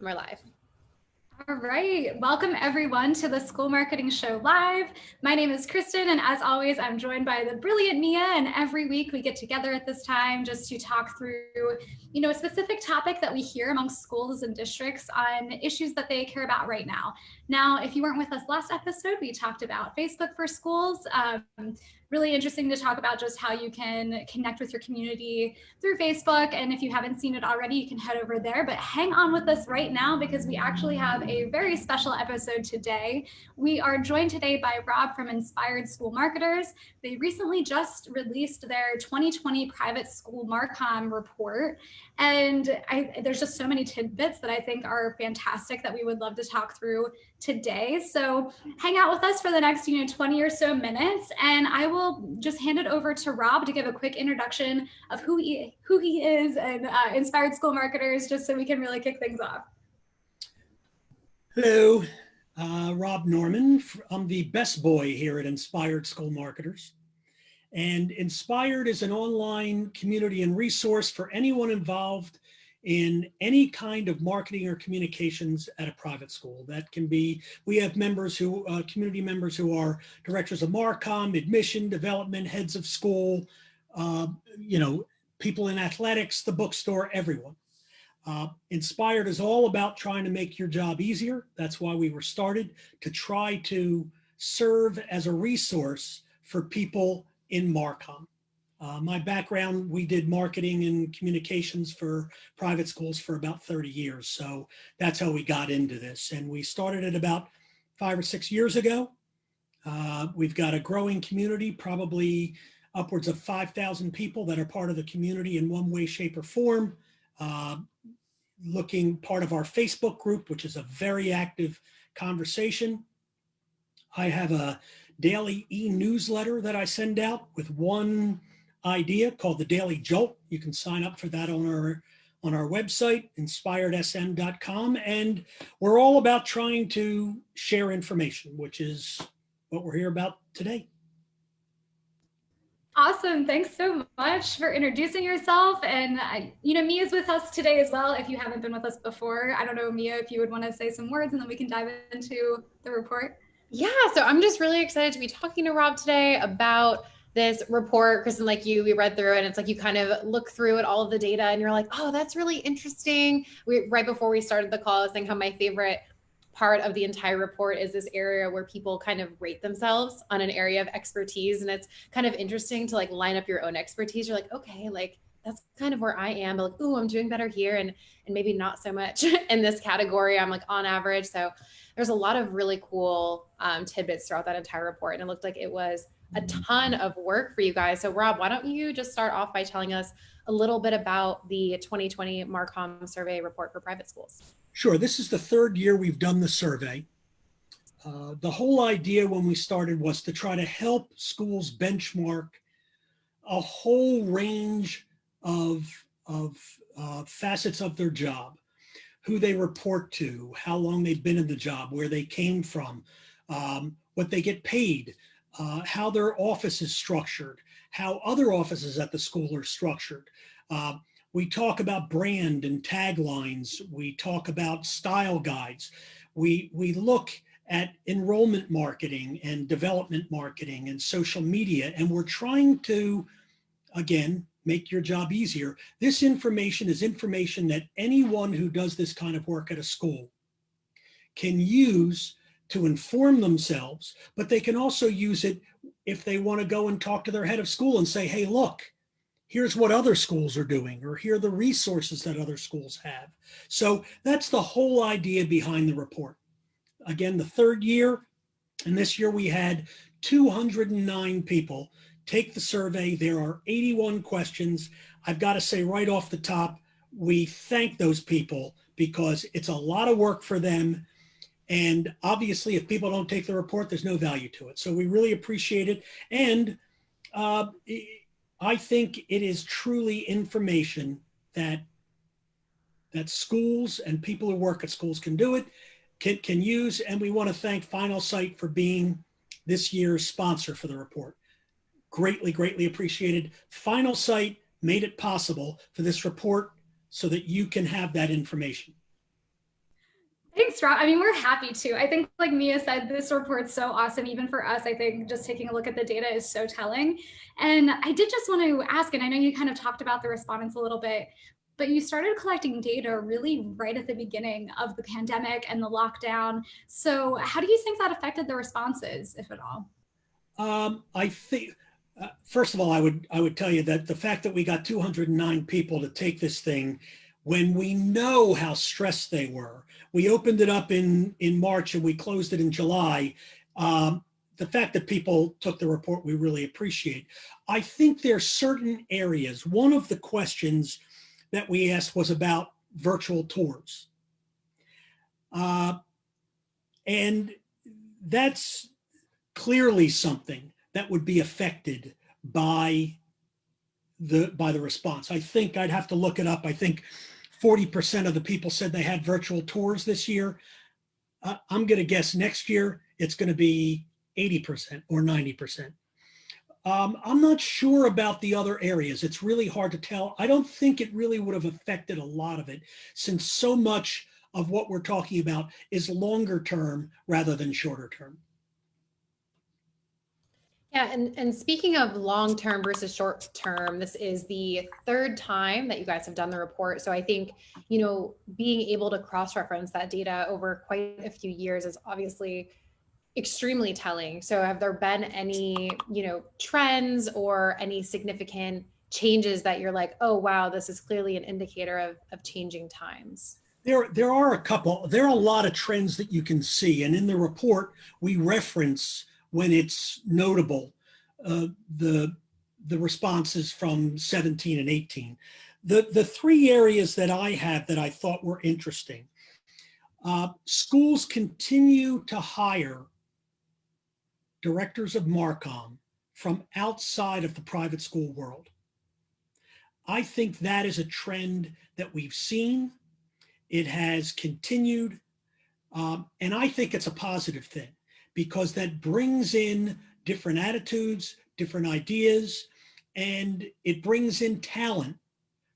We're live. All right, welcome everyone to the School Marketing Show Live. My name is Kristen, and as always, I'm joined by the brilliant Mia, and every week we get together at this time just to talk through, a specific topic that we hear amongst schools and districts on issues that they care about right now. Now, if you weren't with us last episode, we talked about Facebook for schools. Really interesting to talk about just how you can connect with your community through Facebook. And if you haven't seen it already, you can head over there. But hang on with us right now because we actually have a very special episode today. We are joined today by Rob from InspirED School Marketers. They recently just released their 2020 private school MarCom report. And there's just so many tidbits that I think are fantastic that we would love to talk through today. So hang out with us for the next 20 or so minutes, and I will just hand it over to Rob to give a quick introduction of who he is and InspirED School Marketers, just so we can really kick things off. Hello, Rob Norman. I'm the best boy here at InspirED School Marketers. And InspirED is an online community and resource for anyone involved in any kind of marketing or communications at a private school. That can be, we have members who, community members who are directors of MarCom, admission, development, heads of school, people in athletics, the bookstore, everyone. InspirED is all about trying to make your job easier. That's why we were started, to try to serve as a resource for people in MarCom. My background, we did marketing and communications for private schools for about 30 years. So that's how we got into this. And we started it about 5 or 6 years ago. We've got a growing community, probably upwards of 5,000 people that are part of the community in one way, shape, or form. Part of our Facebook group, which is a very active conversation. I have a daily e-newsletter that I send out with one idea called the Daily Jolt. You can sign up for that on our website, inspiredsm.com. And we're all about trying to share information, which is what we're here about today. Awesome. Thanks so much for introducing yourself. And, Mia's with us today as well. If you haven't been with us before, I don't know, Mia, if you would want to say some words and then we can dive into the report. Yeah, so I'm just really excited to be talking to Rob today about this report. Kristen, like you, we read through it, and it's like you kind of look through it, all of the data, and you're like, oh, that's really interesting. Right before we started the call, I was saying how my favorite part of the entire report is this area where people kind of rate themselves on an area of expertise. And it's kind of interesting to like line up your own expertise. You're like, okay, like that's kind of where I am, but like, ooh, I'm doing better here. And maybe not so much in this category. I'm like on average. So there's a lot of really cool tidbits throughout that entire report. And it looked like it was a ton of work for you guys. So Rob, why don't you just start off by telling us a little bit about the 2020 MarCom survey report for private schools? Sure. This is the third year we've done the survey. The whole idea when we started was to try to help schools benchmark a whole range of facets of their job, who they report to, how long they've been in the job, where they came from, what they get paid, how their office is structured, how other offices at the school are structured. We talk about brand and taglines. We talk about style guides. We look at enrollment marketing and development marketing and social media, and we're trying to, again, make your job easier. This information is information that anyone who does this kind of work at a school can use to inform themselves, but they can also use it if they want to go and talk to their head of school and say, hey, look, here's what other schools are doing, or here are the resources that other schools have. So that's the whole idea behind the report. Again, the third year, and this year we had 209 people take the survey. There are 81 questions. I've got to say right off the top, we thank those people because it's a lot of work for them. And obviously, if people don't take the report, there's no value to it. So we really appreciate it. And I think it is truly information that schools and people who work at schools can do it, can use. And we want to thank Finalsite for being this year's sponsor for the report. Greatly, greatly appreciated. Finalsite made it possible for this report so that you can have that information. Thanks, Rob. I mean, we're happy to. I think, like Mia said, this report's so awesome. Even for us, I think just taking a look at the data is so telling. And I did just want to ask, and I know you kind of talked about the respondents a little bit, but you started collecting data really right at the beginning of the pandemic and the lockdown. So how do you think that affected the responses, if at all? I think, first of all, I would tell you that the fact that we got 209 people to take this thing, when we know how stressed they were, we opened it up in March and we closed it in July. The fact that people took the report, we really appreciate. I think there's certain areas. One of the questions that we asked was about virtual tours. And that's clearly something that would be affected by the response. I think I'd have to look it up. I think 40% of the people said they had virtual tours this year. I'm going to guess next year it's going to be 80% or 90%. I'm not sure about the other areas. It's really hard to tell. I don't think it really would have affected a lot of it, since so much of what we're talking about is longer term rather than shorter term. Yeah, and speaking of long-term versus short-term, this is the third time that you guys have done the report. So I think, being able to cross-reference that data over quite a few years is obviously extremely telling. So have there been any, trends or any significant changes that you're like, oh, wow, this is clearly an indicator of changing times? There are a couple. There are a lot of trends that you can see. And in the report, we reference, when it's notable, the responses from 17 and 18. The three areas that I have that I thought were interesting. Schools continue to hire directors of MarCom from outside of the private school world. I think that is a trend that we've seen. It has continued. And I think it's a positive thing, because that brings in different attitudes, different ideas, and it brings in talent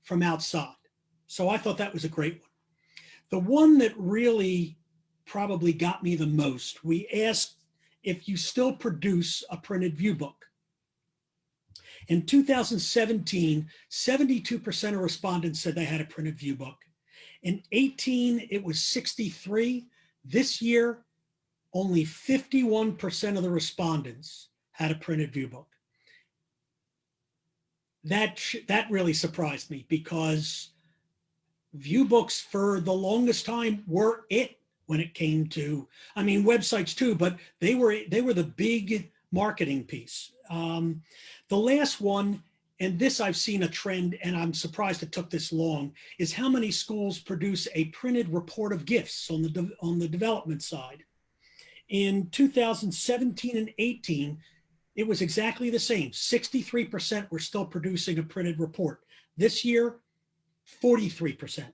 from outside. So I thought that was a great one. The one that really probably got me the most, we asked if you still produce a printed view book. In 2017, 72% of respondents said they had a printed view book. In 18, it was 63. This year, only 51% of the respondents had a printed view book. That really surprised me, because view books for the longest time were it when it came to, I mean, websites too, but they were the big marketing piece. The last one, and this I've seen a trend, and I'm surprised it took this long, is how many schools produce a printed report of gifts on the development side. In 2017 and 18, it was exactly the same. 63% were still producing a printed report. This year, 43%.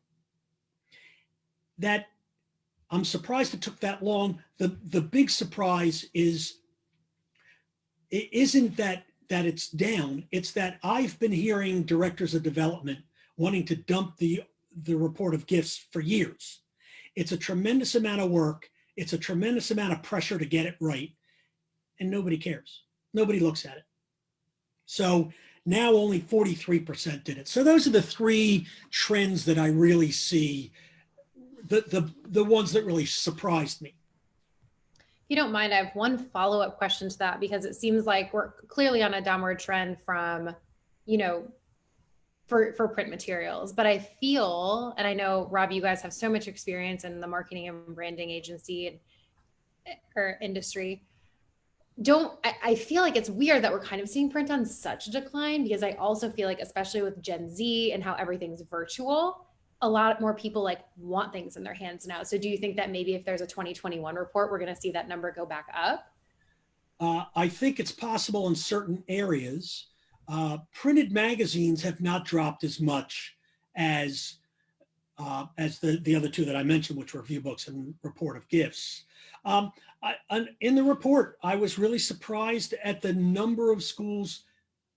That, I'm surprised it took that long. The big surprise is, it isn't that it's down, it's that I've been hearing directors of development wanting to dump the report of gifts for years. It's a tremendous amount of work. It's a tremendous amount of pressure to get it right. And nobody cares. Nobody looks at it. So now only 43% did it. So those are the three trends that I really see, the ones that really surprised me. If you don't mind, I have one follow-up question to that, because it seems like we're clearly on a downward trend from, for print materials. But I feel, and I know, Rob, you guys have so much experience in the marketing and branding agency or industry. I feel like it's weird that we're kind of seeing print on such a decline, because I also feel like, especially with Gen Z and how everything's virtual, a lot more people want things in their hands now. So do you think that maybe if there's a 2021 report, we're going to see that number go back up? I think it's possible in certain areas. Printed magazines have not dropped as much as the other two that I mentioned, which were view books and report of gifts. In the report, I was really surprised at the number of schools,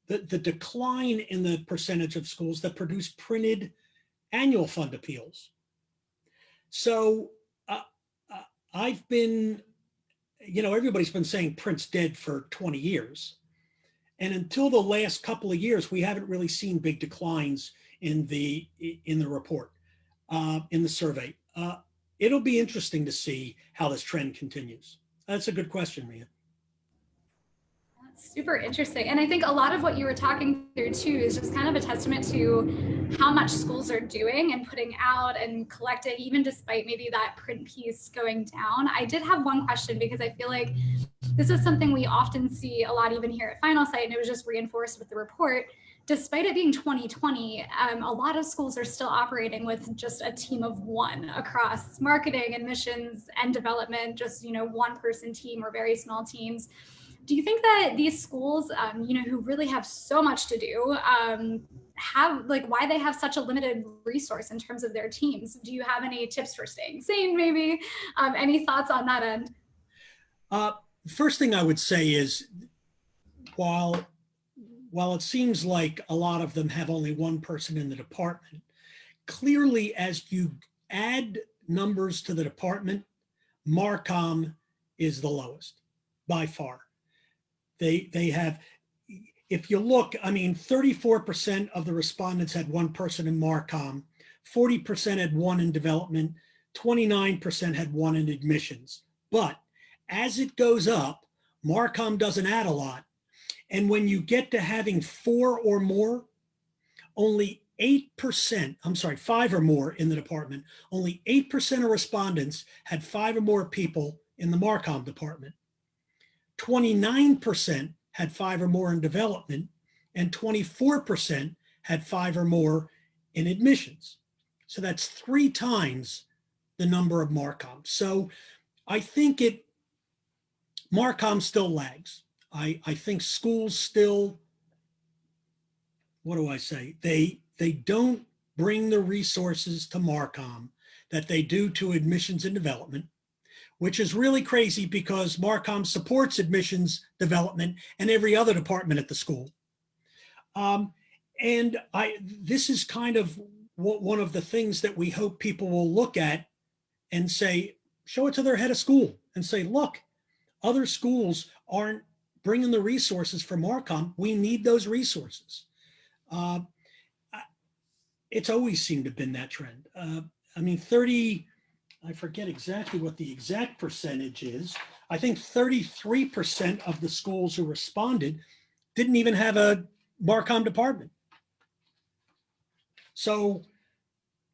the decline in the percentage of schools that produce printed annual fund appeals. So I've been, everybody's been saying print's dead for 20 years. And until the last couple of years, we haven't really seen big declines in the report, in the survey. It'll be interesting to see how this trend continues. That's a good question, Mia. That's super interesting. And I think a lot of what you were talking through too is just kind of a testament to how much schools are doing and putting out and collecting, even despite maybe that print piece going down. I did have one question because I feel like this is something we often see a lot even here at Finalsite, and it was just reinforced with the report. Despite it being 2020, a lot of schools are still operating with just a team of one across marketing, admissions, and development, just one-person team or very small teams. Do you think that these schools, who really have so much to do, have why they have such a limited resource in terms of their teams? Do you have any tips for staying sane, maybe? Any thoughts on that end? First thing I would say is, while it seems like a lot of them have only one person in the department, clearly as you add numbers to the department, MarCom is the lowest by far. They have, if you look, 34% of the respondents had one person in MarCom, 40% had one in development, 29% had one in admissions. But as it goes up, MarCom doesn't add a lot. And when you get to having four or more, only 8%, 5 or more in the department, only 8% of respondents had 5 or more people in the MarCom department. 29% had 5 or more in development, and 24% had 5 or more in admissions. So that's 3 times the number of MarCom. So I think MarCom still lags. I think schools still, what do I say? They don't bring the resources to MarCom that they do to admissions and development, which is really crazy because MarCom supports admissions, development, and every other department at the school. This is kind of one of the things that we hope people will look at and say, show it to their head of school and say, look, other schools aren't bringing the resources for MarCom. We need those resources. It's always seemed to have been that trend. I forget exactly what the exact percentage is. I think 33% of the schools who responded didn't even have a MarCom department. So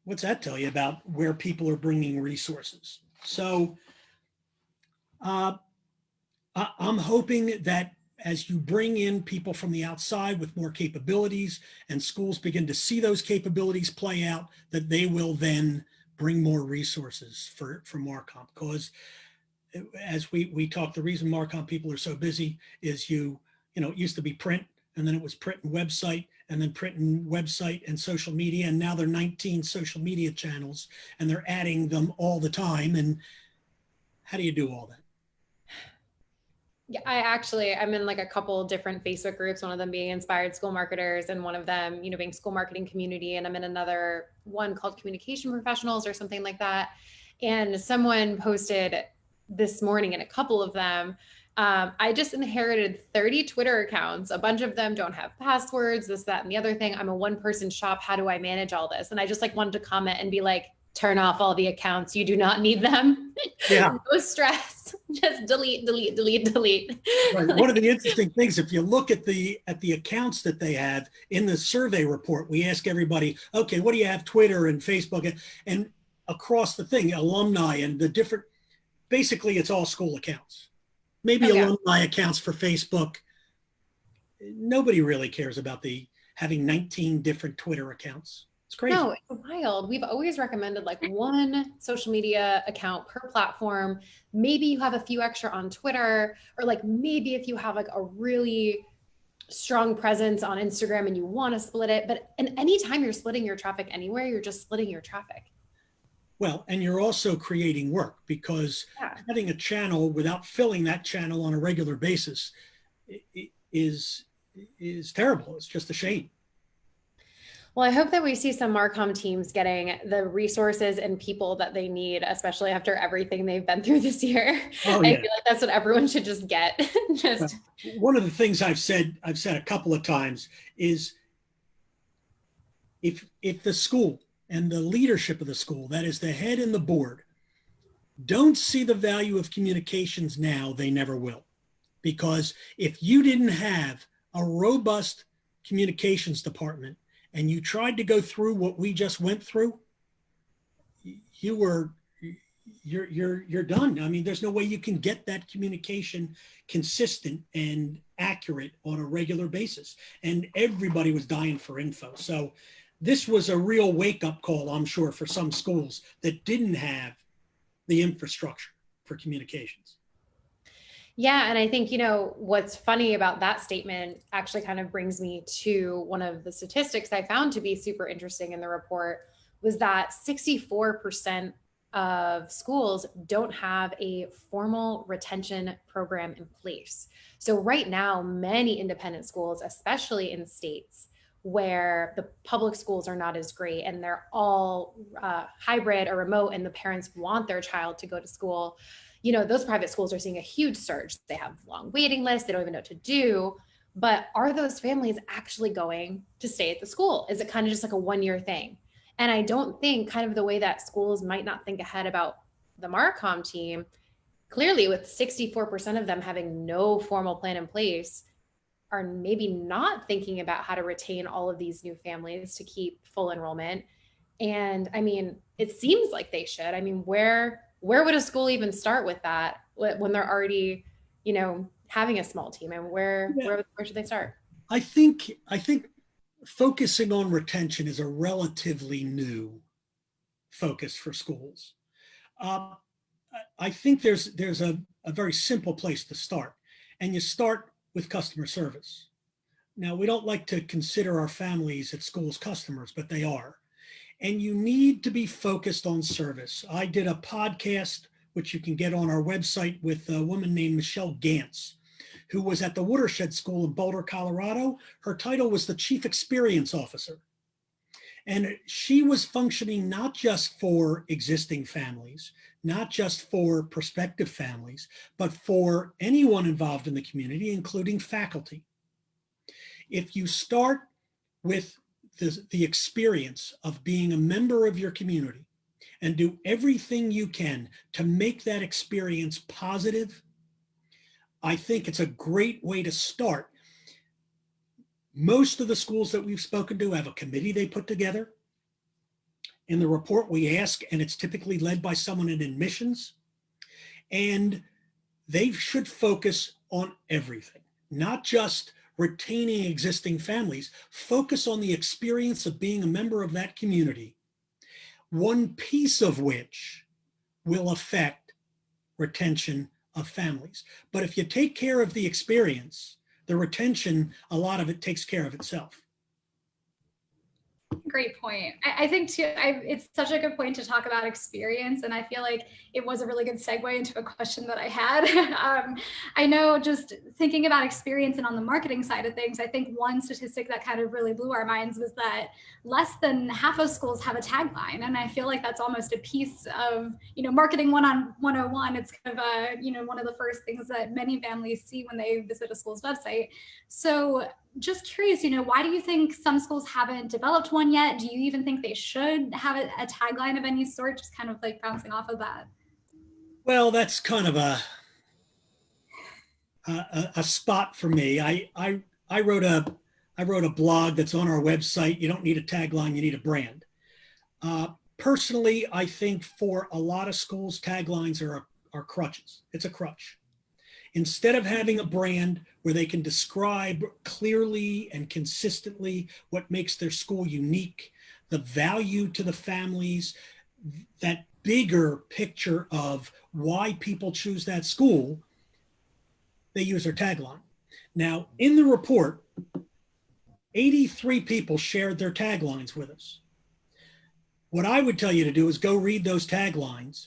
what's that tell you about where people are bringing resources? So I'm hoping that as you bring in people from the outside with more capabilities and schools begin to see those capabilities play out, that they will then bring more resources for MarCom. Because as we talked, the reason MarCom people are so busy is it used to be print, and then it was print and website, and then print and website and social media, and now there are 19 social media channels, and they're adding them all the time. And how do you do all that? Yeah, I'm in a couple different Facebook groups, one of them being Inspired School Marketers and one of them, being School Marketing Community. And I'm in another one called Communication Professionals or something like that. And someone posted this morning in a couple of them, I just inherited 30 Twitter accounts. A bunch of them don't have passwords, this, that, and the other thing. I'm a one-person shop. How do I manage all this? And I just wanted to comment and be like, turn off all the accounts. You do not need them. Yeah. No stress. Just delete. Right. One of the interesting things, if you look at the accounts that they have in the survey report, we ask everybody, okay, what do you have? Twitter and Facebook, and across the thing, alumni and the different, basically it's all school accounts. Maybe alumni accounts for Facebook. Nobody really cares about having 19 different Twitter accounts. It's crazy. No, it's wild. We've always recommended one social media account per platform. Maybe you have a few extra on Twitter, or maybe if you have a really strong presence on Instagram and you want to split it. But anytime you're splitting your traffic anywhere, you're just splitting your traffic. Well, and you're also creating work, because having a channel without filling that channel on a regular basis is terrible. It's just a shame. Well, I hope that we see some MarCom teams getting the resources and people that they need, especially after everything they've been through this year. Oh I yeah. feel like that's what everyone should just get. Just One of the things I've said a couple of times is if the school and the leadership of the school, that is the head and the board, don't see the value of communications now, they never will. Because if you didn't have a robust communications department and you tried to go through what we just went through, you were you're done. I mean, there's no way you can get that communication consistent and accurate on a regular basis. And everybody was dying for info. So this was a real wake-up call, I'm sure, for some schools that didn't have the infrastructure for communications. yeah, and I think, what's funny about that statement actually kind of brings me to one of the statistics I found to be super interesting in the report was that 64% of schools don't have a formal retention program in place. So right now, many independent schools, especially in states where the public schools are not as great and they're all hybrid or remote and the parents want their child to go to school, those private schools are seeing a huge surge. They have long waiting lists. They don't even know what to do. But are those families actually going to stay at the school? Is it kind of just like a 1-year thing? And I don't think, kind of the way that schools might not think ahead about the MarCom team, clearly with 64% of them having no formal plan in place, are maybe not thinking about how to retain all of these new families to keep full enrollment. And I mean, it seems like they should. I mean, where would a school even start with that when they're already, having a small team? And Yeah. where should they start? I think focusing on retention is a relatively new focus for schools. Uh, I think there's a very simple place to start, and you start with customer service. Now, we don't like to consider our families at schools customers, but they are. And you need to be focused on service. I did a podcast, which you can get on our website, with a woman named Michelle Gantz, who was at the Watershed School in Boulder, Colorado. Her title was the Chief Experience Officer. And she was functioning not just for existing families, not just for prospective families, but for anyone involved in the community, including faculty. If you start with the experience of being a member of your community and do everything you can to make that experience positive, I think it's a great way to start. Most of the schools that we've spoken to have a committee they put together. In the report, we ask, and it's typically led by someone in admissions, and they should focus on everything, not just retaining existing families. Focus on the experience of being a member of that community, one piece of which will affect retention of families. But if you take care of the experience, the retention, a lot of it takes care of itself. Great point. I think too, it's such a good point to talk about experience. And I feel like it was a really good segue into a question that I had. I know, just thinking about experience and on the marketing side of things, I think one statistic that kind of really blew our minds was that less than half of schools have a tagline. And I feel like that's almost a piece of, marketing 101. It's kind of one of the first things that many families see when they visit a school's website. So just curious, why do you think some schools haven't developed one yet? Do you even think they should have a tagline of any sort, just kind of like bouncing off of that? Well, that's kind of a spot for me. I wrote a blog that's on our website. You don't need a tagline, you need a brand. Personally, I think for a lot of schools, taglines are crutches. It's a crutch. Instead of having a brand where they can describe clearly and consistently what makes their school unique, the value to the families, that bigger picture of why people choose that school, they use their tagline. Now, in the report, 83 people shared their taglines with us. What I would tell you to do is go read those taglines,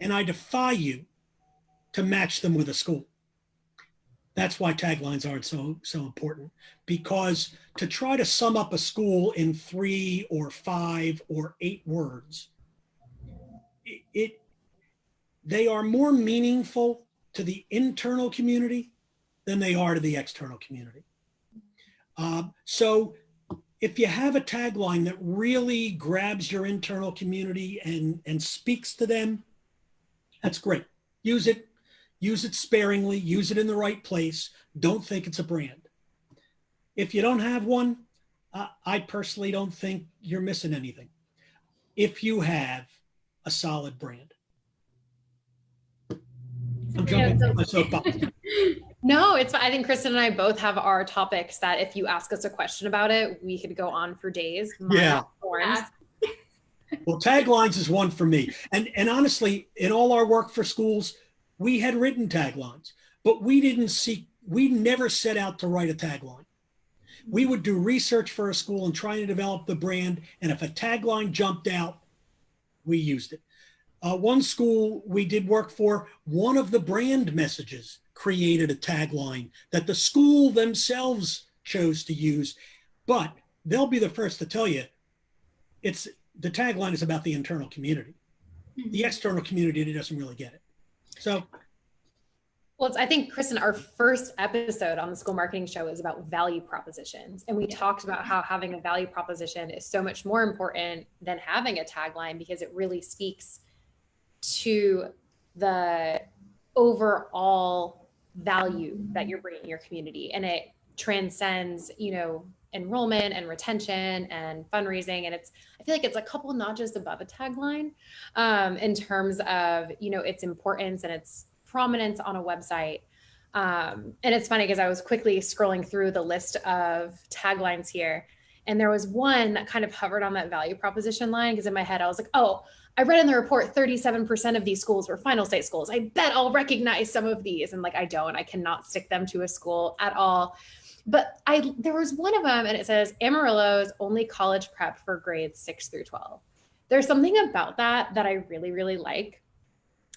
and I defy you to match them with a school. That's why taglines aren't so important, because to try to sum up a school in 3 or 5 or 8 words, they are more meaningful to the internal community than they are to the external community. So if you have a tagline that really grabs your internal community and speaks to them, that's great. Use it sparingly, use it in the right place. Don't think it's a brand. If you don't have one, I personally don't think you're missing anything if you have a solid brand. I'm jumping on my soapbox. No, I think Kristen and I both have our topics that if you ask us a question about it, we could go on for days. Yeah. Well, taglines is one for me. And honestly, in all our work for schools, we had written taglines, but we never set out to write a tagline. We would do research for a school and try to develop the brand. And if a tagline jumped out, we used it. One school we did work for, one of the brand messages created a tagline that the school themselves chose to use, but they'll be the first to tell you the tagline is about the internal community. The external community doesn't really get it. So, well, I think, Kristen, our first episode on the School Marketing Show is about value propositions. And we talked about how having a value proposition is so much more important than having a tagline, because it really speaks to the overall value that you're bringing your community. And it transcends, enrollment and retention and fundraising. And I feel like it's a couple notches above a tagline in terms of, its importance and its prominence on a website. And it's funny because I was quickly scrolling through the list of taglines here, and there was one that kind of hovered on that value proposition line, because in my head I was like, oh, I read in the report 37% of these schools were Finalsite schools. I bet I'll recognize some of these. And I cannot stick them to a school at all. But there was one of them, and it says Amarillo's only college prep for grades 6 through 12. There's something about that I really, really like,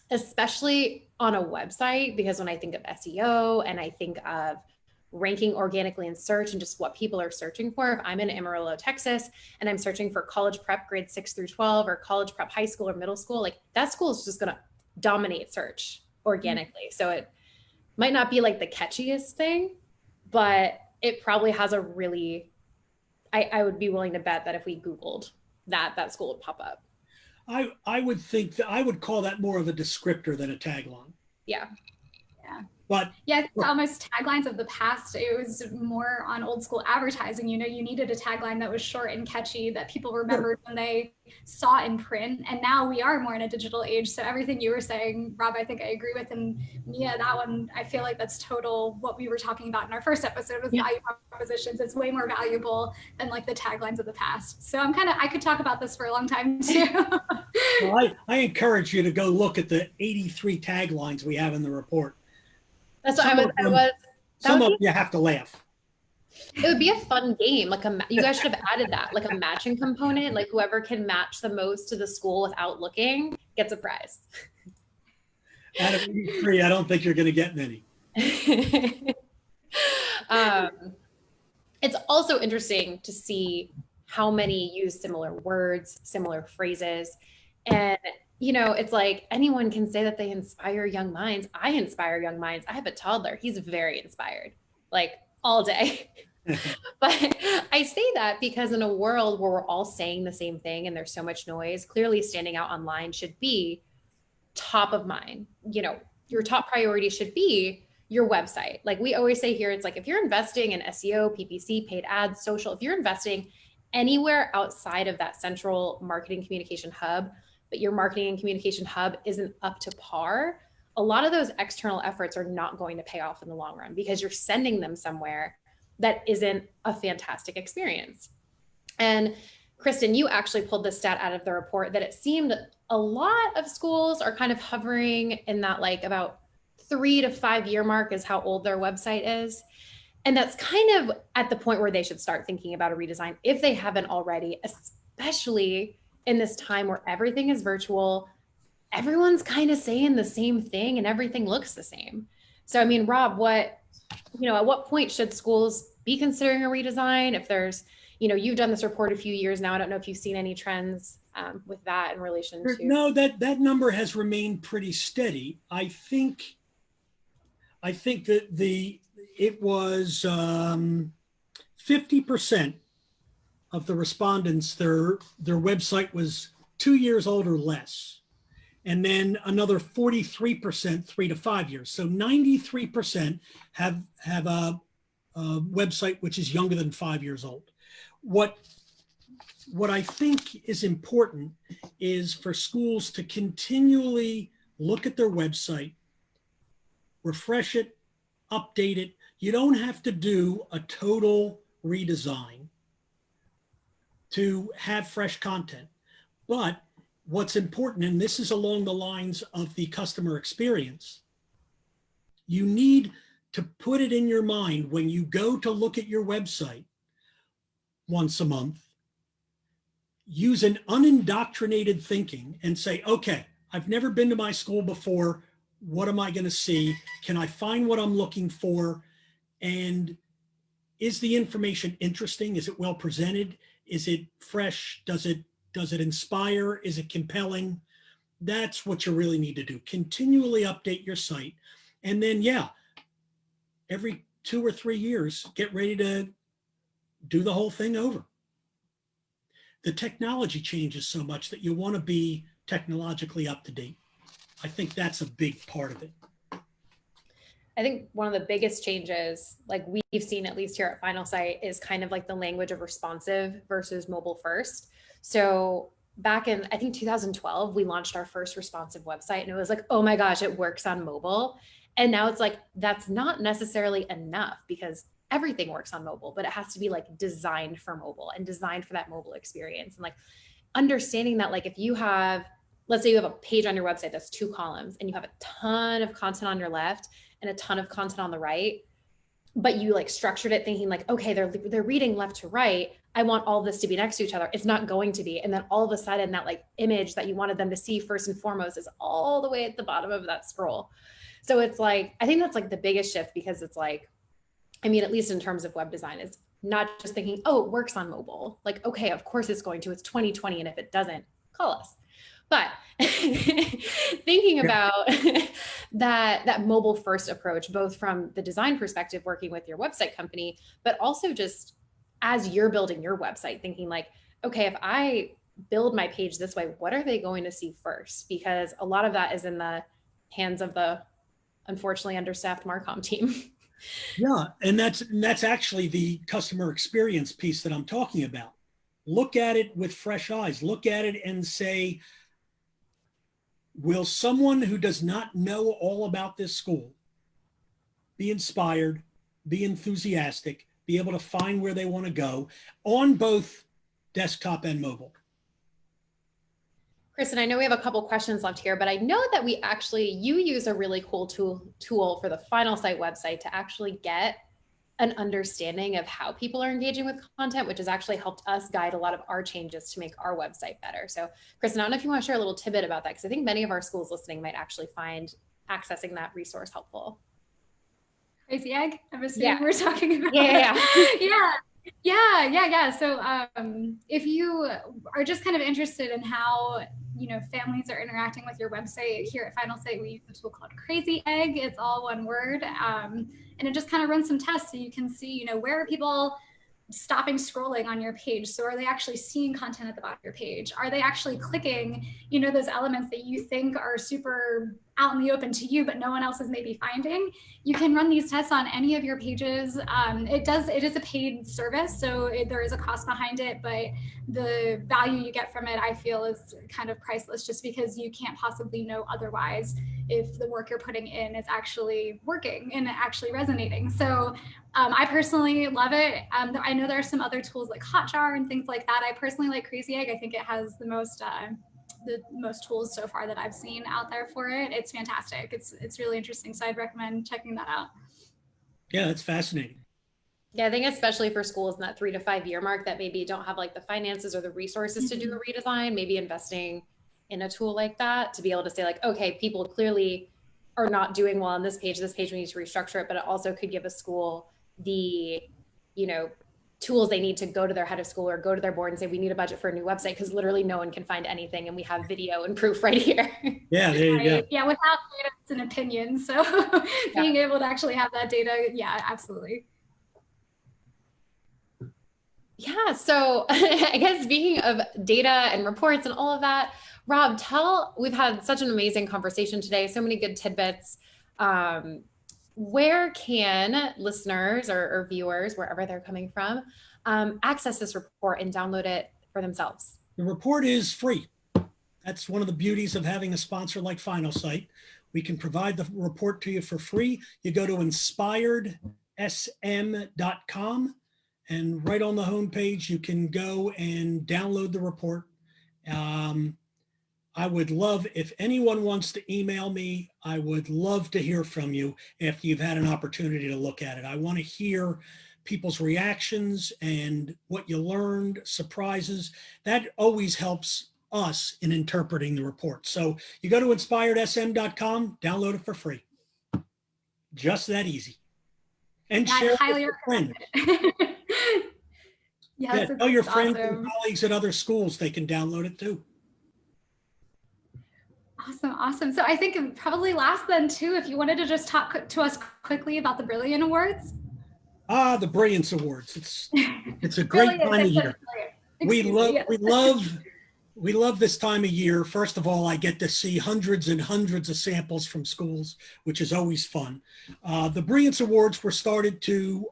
especially on a website, because when I think of SEO and I think of ranking organically in search and just what people are searching for, if I'm in Amarillo, Texas, and I'm searching for college prep grades 6 through 12 or college prep high school or middle school, that school is just going to dominate search organically. So it might not be the catchiest thing, but it probably has a really, I would be willing to bet that if we Googled that school would pop up. I would think that I would call that more of a descriptor than a tagline. Yeah. Yeah. But yeah, almost taglines of the past, it was more on old school advertising. You needed a tagline that was short and catchy that people remembered when they saw in print. And now we are more in a digital age. So everything you were saying, Rob, I think I agree with. And Mia, that one, I feel like that's total what we were talking about in our first episode with value propositions. It's way more valuable than the taglines of the past. So I could talk about this for a long time too. Well, I encourage you to go look at the 83 taglines we have in the report. That's what Some of them you have to laugh. It would be a fun game. You guys should have added that, a matching component. Whoever can match the most to the school without looking gets a prize. Out of 83, I don't think you're going to get many. It's also interesting to see how many use similar words, similar phrases, and it's anyone can say that they inspire young minds. I inspire young minds. I have a toddler. He's very inspired, all day. But I say that because in a world where we're all saying the same thing and there's so much noise, clearly standing out online should be top of mind. Your top priority should be your website. We always say here, it's if you're investing in SEO, PPC, paid ads, social, if you're investing anywhere outside of that central marketing communication hub, but your marketing and communication hub isn't up to par, a lot of those external efforts are not going to pay off in the long run, because you're sending them somewhere that isn't a fantastic experience. And Kristen, you actually pulled this stat out of the report that it seemed a lot of schools are kind of hovering in that about 3 to 5 year mark is how old their website is. And that's kind of at the point where they should start thinking about a redesign if they haven't already, especially in this time where everything is virtual, everyone's kind of saying the same thing and everything looks the same. So, Rob, what at what point should schools be considering a redesign? If there's, you've done this report a few years now. I don't know if you've seen any trends with that in relation to. No, that number has remained pretty steady. I think that it was 50% of the respondents, their website was 2 years old or less. And then another 43%, 3 to 5 years. So 93% have a website which is younger than 5 years old. What I think is important is for schools to continually look at their website, refresh it, update it. You don't have to do a total redesign to have fresh content. But what's important, and this is along the lines of the customer experience, you need to put it in your mind when you go to look at your website once a month, use an unindoctrinated thinking and say, okay, I've never been to my school before. What am I going to see? Can I find what I'm looking for? And is the information interesting? Is it well presented? Is it fresh? Does it inspire? Is it compelling? That's what you really need to do. Continually update your site. And then, every 2 or 3 years, get ready to do the whole thing over. The technology changes so much that you want to be technologically up to date. I think that's a big part of it. I think one of the biggest changes, like we've seen at least here at Finalsite, is kind of like the language of responsive versus mobile first. So back in, I think 2012, we launched our first responsive website, and it was like, oh my gosh, it works on mobile. And now it's like, that's not necessarily enough, because everything works on mobile, but it has to be like designed for mobile and designed for that mobile experience. And like understanding that, like if you have, let's say you have a page on your website that's 2 columns and you have a ton of content on your left and a ton of content on the right, but you like structured it thinking like, okay, they're reading left to right. I want all this to be next to each other. It's not going to be. And then all of a sudden that like image that you wanted them to see first and foremost is all the way at the bottom of that scroll. So it's like, I think that's like the biggest shift, because it's like, I mean, at least in terms of web design, is not just thinking, oh, it works on mobile. Like, okay, of course it's going to, it's 2020. And if it doesn't, call us. But thinking about that mobile first approach, both from the design perspective, working with your website company, but also just as you're building your website, thinking like, okay, if I build my page this way, what are they going to see first? Because a lot of that is in the hands of the unfortunately understaffed MarCom team. Yeah, and that's actually the customer experience piece that I'm talking about. Look at it with fresh eyes. Look at it and say, will someone who does not know all about this school be inspired, be enthusiastic, be able to find where they want to go on both desktop and mobile? Kristen, I know we have a couple questions left here, but I know that you use a really cool tool for the Finalsite website to actually get an understanding of how people are engaging with content, which has actually helped us guide a lot of our changes to make our website better. So Kristen, I don't know if you want to share a little tidbit about that, because I think many of our schools listening might actually find accessing that resource helpful. Crazy Egg, I'm assuming we're talking about. Yeah. So if you are just kind of interested in how families are interacting with your website, here at Finalsite, we use a tool called Crazy Egg. It's all one word, and it just kind of runs some tests so you can see, where are people stopping scrolling on your page. So are they actually seeing content at the bottom of your page? Are they actually clicking, those elements that you think are super out in the open to you, but no one else is maybe finding? You can run these tests on any of your pages. It is a paid service, so there is a cost behind it, but the value you get from it, I feel, is kind of priceless, just because you can't possibly know otherwise if the work you're putting in is actually working and actually resonating. So I personally love it. I know there are some other tools like Hotjar and things like that. I personally like Crazy Egg. I think it has the most tools so far that I've seen out there for it. It's fantastic. It's really interesting. So I'd recommend checking that out. Yeah, that's fascinating. Yeah, I think especially for schools in that 3 to 5 year mark that maybe don't have like the finances or the resources to do a redesign, maybe investing in a tool like that to be able to say like, okay, people clearly are not doing well on this page we need to restructure it, but it also could give a school the, you know, tools they need to go to their head of school or go to their board and say, we need a budget for a new website, because literally no one can find anything and we have video and proof right here. Yeah, there you go. Yeah, without data, it's an opinion. So being able to actually have that data, yeah, absolutely. Yeah, so I guess speaking of data and reports and all of that, Rob, we've had such an amazing conversation today, so many good tidbits. Where can listeners or viewers, wherever they're coming from, access this report and download it for themselves? The report is free. That's one of the beauties of having a sponsor like Finalsite. We can provide the report to you for free. You go to InspirEDsm.com, and right on the homepage, you can go and download the report. I would love, if anyone wants to email me, I would love to hear from you after you've had an opportunity to look at it. I want to hear people's reactions and what you learned, surprises. That always helps us in interpreting the report. So you go to InspirEDsm.com, download it for free. Just that easy. And yeah, share highly it with friends. Yes, Tell your friends awesome. and colleagues at other schools they can download it too. Awesome. So I think probably last then too, if you wanted to just talk to us quickly about the Brilliant Awards. The Brilliance Awards. It's a great time of year. We love this time of year. First of all, I get to see hundreds and hundreds of samples from schools, which is always fun. The Brilliance Awards were started to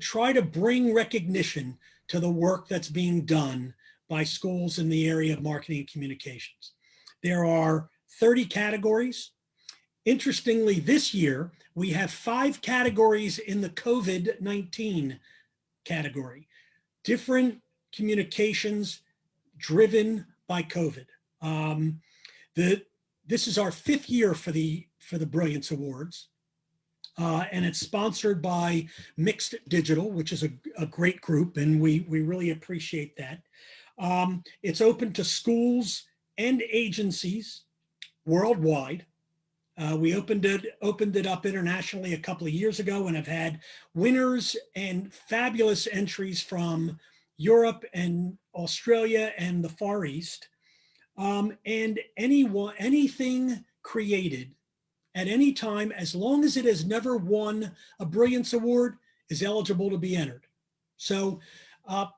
try to bring recognition to the work that's being done by schools in the area of marketing and communications. There are 30 categories. Interestingly, this year, we have 5 categories in the COVID-19 category. Different communications driven by COVID. This is our 5th year for the Brilliance Awards. And it's sponsored by Mixed Digital, which is a great group, and we really appreciate that. It's open to schools and agencies worldwide. We opened it up internationally a couple of years ago and have had winners and fabulous entries from Europe and Australia and the Far East. And anything created at any time, as long as it has never won a Brilliance Award, is eligible to be entered. So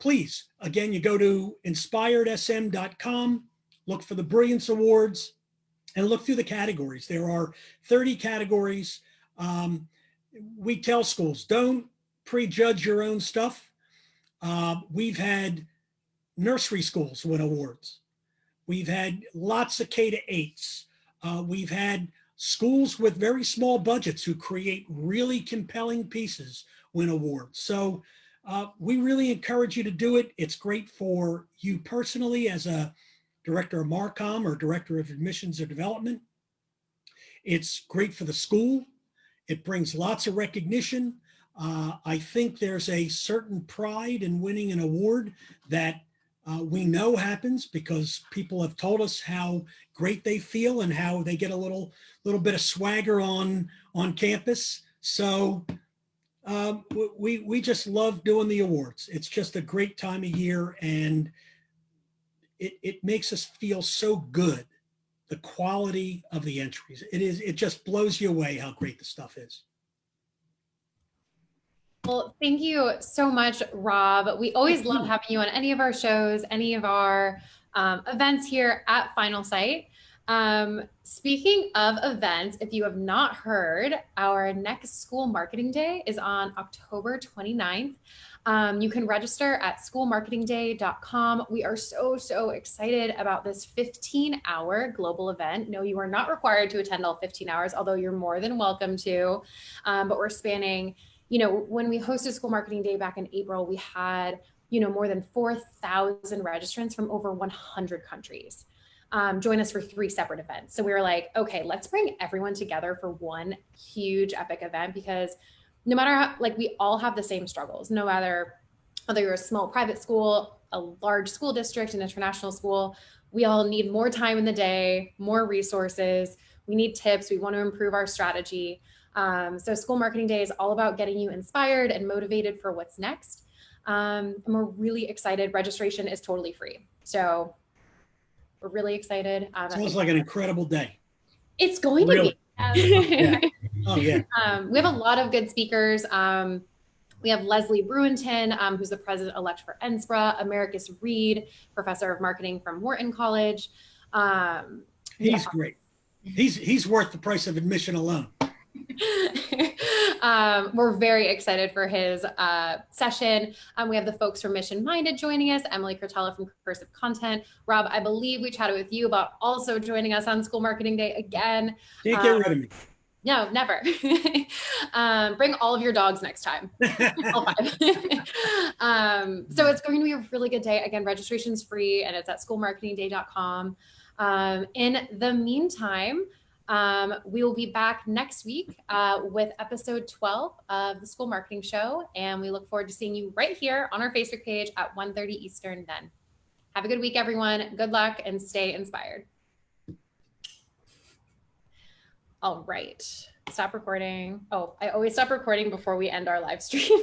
please, again, you go to InspirEDsm.com, look for the Brilliance Awards, and look through the categories. There are 30 categories. We tell schools, don't prejudge your own stuff. We've had nursery schools win awards. We've had lots of K-8s. We've had schools with very small budgets who create really compelling pieces win awards. So we really encourage you to do it. It's great for you personally as a director of MarCom or director of admissions or development. It's great for the school. It brings lots of recognition. I think there's a certain pride in winning an award that we know happens because people have told us how great they feel and how they get a little bit of swagger on campus. So we just love doing the awards. It's just a great time of year, and it makes us feel so good, the quality of the entries. It just blows you away how great the stuff is. Well, thank you so much, Rob. We always love having you on any of our shows, any of our events here at Finalsite. Speaking of events, if you have not heard, our next School Marketing Day is on October 29th. You can register at schoolmarketingday.com. We are so excited about this 15-hour global event. No, you are not required to attend all 15 hours, although you're more than welcome to. But we're spanning, when we hosted School Marketing Day back in April, we had, more than 4,000 registrants from over 100 countries. Join us for 3 separate events. So we were like, okay, let's bring everyone together for one huge epic event, because no matter how, we all have the same struggles, no matter whether you're a small private school, a large school district, an international school, we all need more time in the day, more resources. We need tips. We want to improve our strategy. So School Marketing Day is all about getting you inspired and motivated for what's next. And we're really excited. Registration is totally free. So we're really excited. Sounds like an incredible day. It's going Really? to be. Yeah. Oh, yeah. We have a lot of good speakers. We have Leslie Bruinton, who's the president-elect for NSPRA, Americus Reed, professor of marketing from Wharton College. He's great. He's worth the price of admission alone. We're very excited for his session. We have the folks from Mission Minded joining us, Emily Curtella from Cursive Content. Rob, I believe we chatted with you about also joining us on School Marketing Day again. Can't get rid of me. No, never. Bring all of your dogs next time. All five. So it's going to be a really good day. Again, registration's free and it's at schoolmarketingday.com. In the meantime, we will be back next week with episode 12 of the School Marketing Show. And we look forward to seeing you right here on our Facebook page at 1:30 Eastern then. Have a good week, everyone. Good luck and stay inspired. All right. Stop recording. Oh, I always stop recording before we end our live stream.